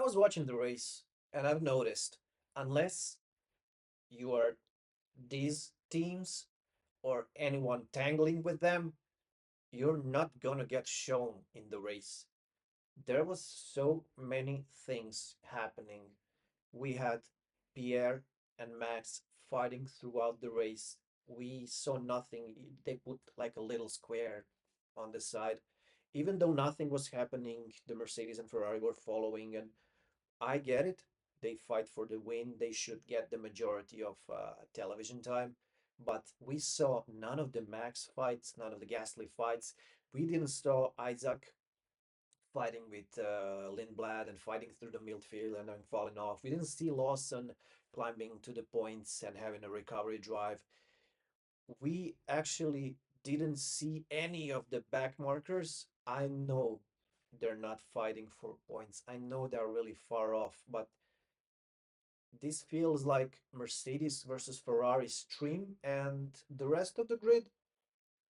I was watching the race and I've noticed, unless you are these teams or anyone tangling with them, you're not gonna get shown in the race. There was so many things happening. We had Pierre and Max fighting throughout the race. We saw nothing. They put like a little square on the side. Even though nothing was happening, the Mercedes and Ferrari were following, and I get it. They fight for the win. They should get the majority of television time. But we saw none of the Max fights, none of the Gasly fights. We didn't saw Isaac fighting with Lindblad and fighting through the midfield and then falling off. We didn't see Lawson climbing to the points and having a recovery drive. We actually didn't see any of the back markers. I know they're not fighting for points. I know they're really far off, but this feels like Mercedes versus Ferrari stream, and the rest of the grid,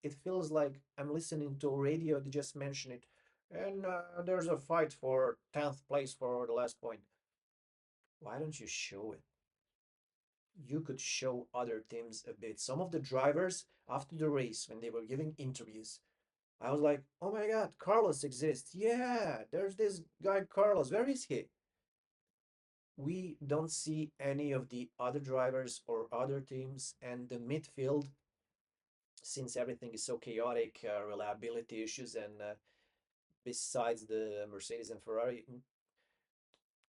it feels like I'm listening to a radio that just mentioned it. And there's a fight for 10th place for the last point. Why don't you show it? You could show other teams a bit. Some of the drivers after the race, when they were giving interviews, I was like, oh my God, Carlos exists. Yeah, there's this guy, Carlos. Where is he? We don't see any of the other drivers or other teams, and the midfield, since everything is so chaotic, reliability issues, and besides the Mercedes and Ferrari,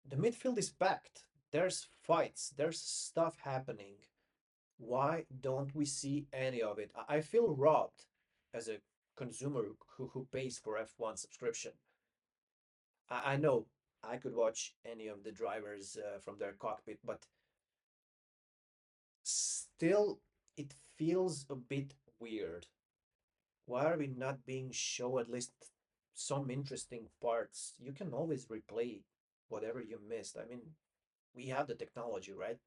the midfield is packed. There's fights, there's stuff happening. Why don't we see any of it? I feel robbed as a consumer who pays for F1 subscription. I know I could watch any of the drivers from their cockpit, but still, it feels a bit weird. Why are we not being shown at least some interesting parts? You can always replay whatever you missed. I mean, we have the technology, right?